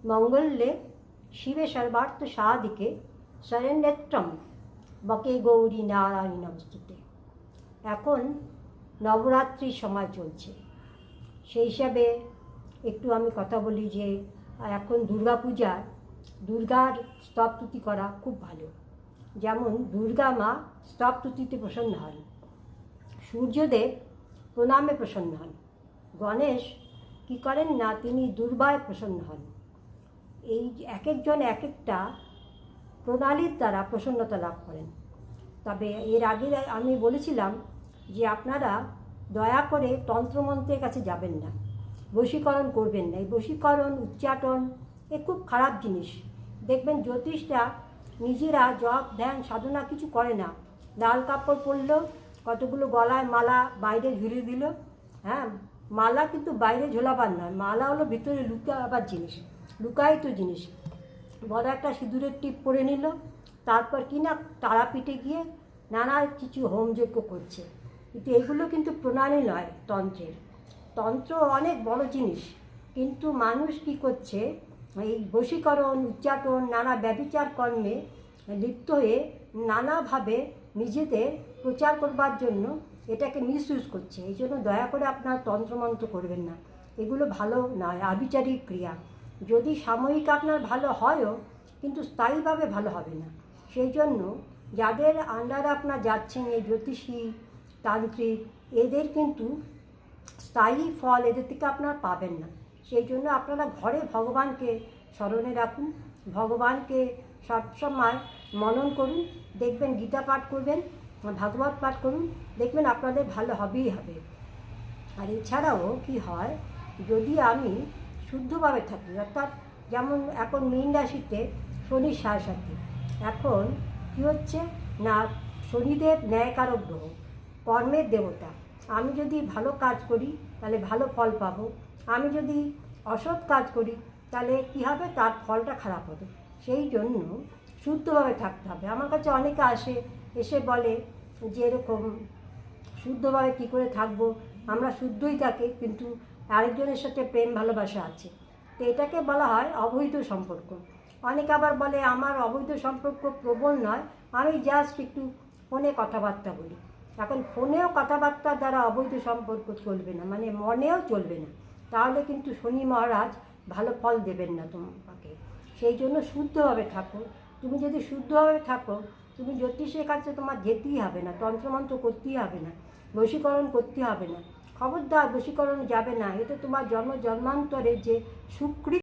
মঙ্গলে শিবে সর্বার্থ সাধিকে শরণ্যত্রম বকে গৌরী নারায়ণী নমস্তুতে। এখন নবরাত্রির সময় চলছে, সেই হিসাবে একটু আমি কথা বলি যে এখন দুর্গাপূজার দুর্গার স্তবস্তুতি করা খুব ভালো। যেমন দুর্গা মা স্তবস্তুতিতে প্রসন্ন হন, সূর্যদেব প্রণামে প্রসন্ন হন, গণেশ কী করেন না, তিনি দুর্বায় প্রসন্ন হন। এই এক একজন এক একটা প্রণালীর দ্বারা প্রসন্নতা লাভ করেন। তবে এর আগে আমি বলেছিলাম যে আপনারা দয়া করে তন্ত্রমন্ত্রের কাছে যাবেন না, বশীকরণ করবেন না। এই বশীকরণ উচ্চাটন এ খুব খারাপ জিনিস। দেখবেন জ্যোতিষরা নিজেরা জপ ধ্যান সাধনা কিছু করে না, লাল কাপড় পরলো, কতগুলো গলায় মালা বাইরে ঝুলিয়ে দিল। হ্যাঁ, মালা কিন্তু বাইরে ঝোলাবার নয়, মালা হলো ভিতরে লুকাবার জিনিস, লুকায়িত জিনিস। বড় একটা সিঁদুরের টিপ পরে নিল, তারপর কি না তারাপীঠে গিয়ে নানা কিছু হোমযজ্ঞ করছে। কিন্তু এগুলো কিন্তু প্রণালী নয় তন্ত্রের। তন্ত্র অনেক বড় জিনিস, কিন্তু মানুষ কি করছে, এই বশীকরণ উচ্চাটন নানা ব্যভিচার কর্মে লিপ্ত হয়ে নানাভাবে নিজেদের প্রচার করবার জন্য এটাকে মিসইউজ করছে। এই জন্য দয়া করে আপনার তন্ত্রমন্ত্র করবেন না, এগুলো ভালো নয়, আবিচারিক ক্রিয়া। যদি সাময়িক আপনার ভালো হয়ও, কিন্তু স্থায়ীভাবে ভালো হবে না। সেই জন্য যাদের আন্ডারে আপনার যাচ্ছেন এই জ্যোতিষী তান্ত্রিক, এদের কিন্তু স্থায়ী ফল এদের থেকে আপনারা পাবেন না। সেই জন্য আপনারা ঘরে ভগবানকে স্মরণে রাখুন, ভগবানকে সবসময় মনন করুন, দেখবেন গীতা পাঠ করবেন, ভাগবত পাঠ করুন, দেখবেন আপনাদের ভালো হবেই হবে। আর এছাড়াও কি হয়, যদি আমি শুদ্ধভাবে থাকি, অর্থাৎ যেমন এখন মীন রাশিতে শনির সাড়ে, এখন কী হচ্ছে না, শনিদেব ন্যায়কারক গ্রহ, কর্মের দেবতা। আমি যদি ভালো কাজ করি তাহলে ভালো ফল পাবো, আমি যদি অসৎ কাজ করি তাহলে কী হবে, তার ফলটা খারাপ হবে। সেই জন্য শুদ্ধভাবে থাকতে হবে। আমার কাছে অনেকে এসে বলে যে এরকম শুদ্ধভাবে কী করে থাকবো, আমরা শুদ্ধই থাকি কিন্তু আরেকজনের সাথে প্রেম ভালোবাসা আছে, তো এটাকে বলা হয় অবৈধ সম্পর্ক। অনেকে আবার বলে আমার অবৈধ সম্পর্ক প্রবল নয়, আমি জাস্ট একটু ফোনে কথাবার্তা বলি। এখন ফোনেও কথাবার্তার দ্বারা অবৈধ সম্পর্ক চলবে না, মানে মনেও চলবে না, তাহলে কিন্তু শনি মহারাজ ভালো ফল দেবেন না তোমাকে। সেই জন্য শুদ্ধভাবে থাকো। তুমি যদি শুদ্ধভাবে থাকো, তুমি জ্যোতিষের কাছে তোমার যেতেই হবে না, তন্ত্রমন্ত্র করতেই হবে না, বশীকরণ করতে হবে না। খবরদার বশীকরণ যাবে না, এতে তোমার জন্মান্তরে যে সুকৃত